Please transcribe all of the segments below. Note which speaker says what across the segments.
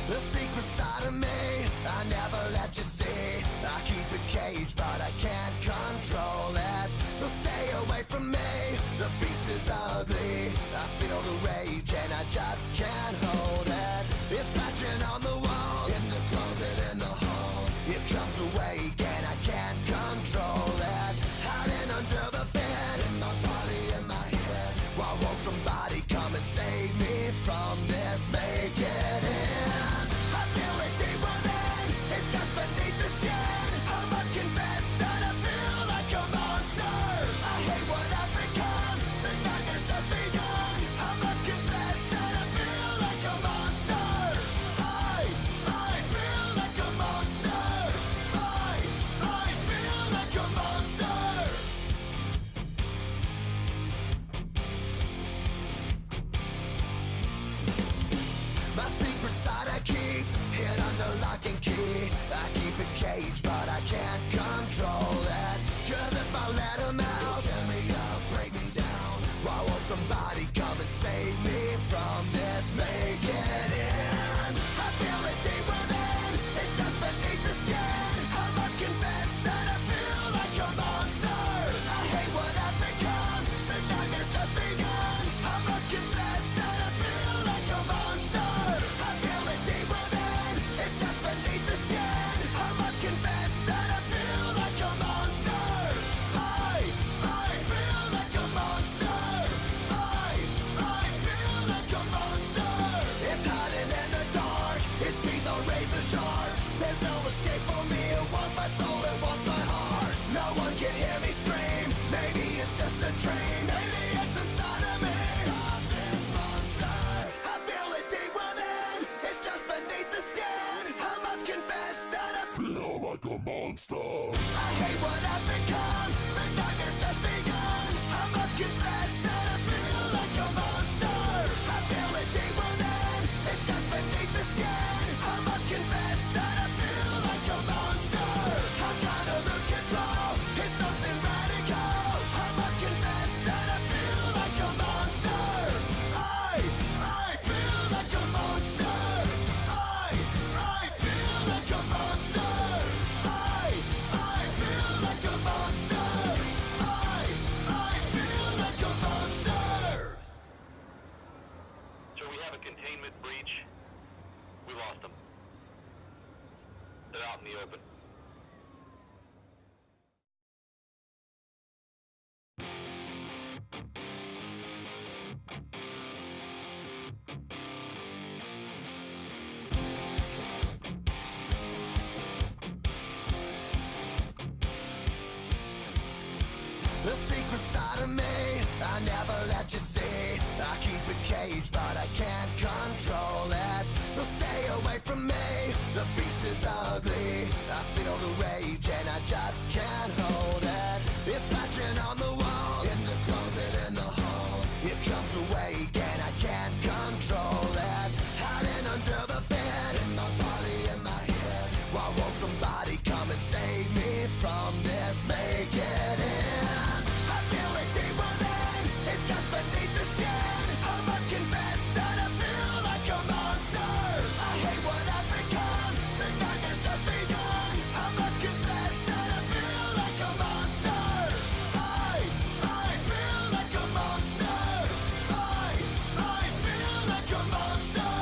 Speaker 1: The secret side of me, I never let you see. I keep it caged, but I can't control it. So stay away from me, the beast is ugly. I feel the rage and I just can't hold it. It's scratching on the walls, in the closet, in the halls. It comes awake and I can't control it. Hiding under the bed, in my body, in my head. Why won't somebody come and save me from this? Make it end. I feel it deep within, it's just beneath the skin. I must confess that I feel like a monster. I hate what I've become, the nightmare's just begun. I must confess that I feel like a monster. I feel like a monster. I feel like a monster. My secret side I keep hid under lock and key. I keep it caged, but I can't control it. Cause if I let him out, he'll tear me up, break me down. Why won't somebody come and save me from this? Make it end. I feel it deep within, it's just beneath the skin. I must confess that I feel like a monster. I hate what I've become, the nightmare's just begun. I must confess that I feel like a monster. I feel it deep within, it's just beneath the skin. I must confess that I feel like a monster. I feel like a monster. I feel like a monster. It's hiding in the dark, its teeth are razor sharp. There's no escape for me, it wants my soul, it wants my heart. No one can hear me scream, maybe it's just a dream. Maybe it's inside of me. Stop this monster. I feel it deep within, it's just beneath the skin. I must confess that I feel like a monster. I hate what I've become, the nightmare's just begun. I must confess that I feel like a monster. I feel it deep within, it's just beneath the skin. I must confess that I feel like a monster. I'm trying to lose control, it's something radical. I must confess that I feel like a monster. I feel like a monster. I feel like a monster. I feel like a monster. I feel like a monster.
Speaker 2: So we have a containment breach. We lost them. They're out in the open.
Speaker 1: The secret side of me, I never let you see. I keep it caged, but I can't control it. So stay away from me, the beast is ugly. I feel the rage and I just can't hold it. It's scratching on the walls, in the closet, in the halls. It comes awake and I can't control it. Hiding under the bed, in my body, in my head. Why won't somebody come and save me from this? Make it end. I feel it deep within, it's just beneath the skin. I must confess that I feel like a monster. I hate what I've become, the nightmare's just begun. I must confess that I feel like a monster. I feel like a monster. I feel like a monster.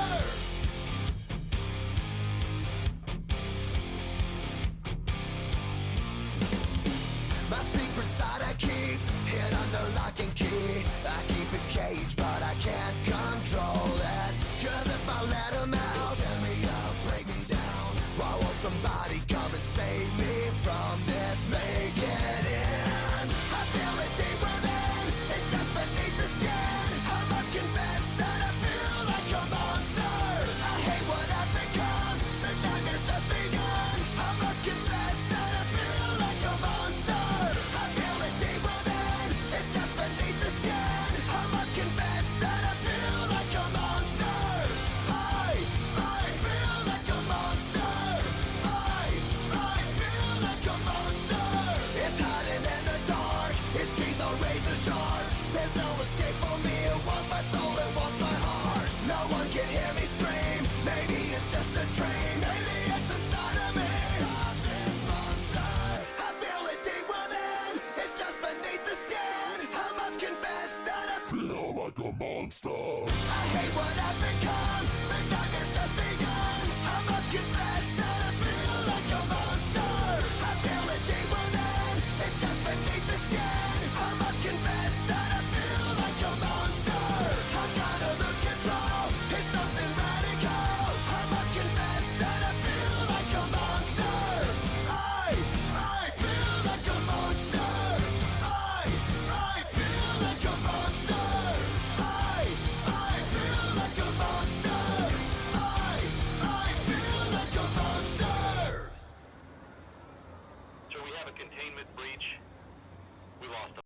Speaker 1: My secret side I keep hid under lock and key. I keep it caged, but I can't control it. Cause if I let him out, he'll tear me up, break me down. Why won't somebody come and save me from this? Make it end. I feel it deep within, it's just beneath the skin. I must confess that I feel like a monster. I hate what I've become, the nightmare's just begun. I must confess that I feel like a monster. I feel it deep within, it's just beneath the skin. I must confess monster. I hate what I've become. The nightmare's just begun. I must confess that I feel like a monster. I feel it deep within. It's just beneath the skin. I must confess that I feel like a monster. I'm gonna lose control. It's something radical. I must confess that I feel like a monster. I feel like a monster. I feel like a monster. I feel like a monster. I feel like a monster.
Speaker 2: So we have a containment breach. We lost them.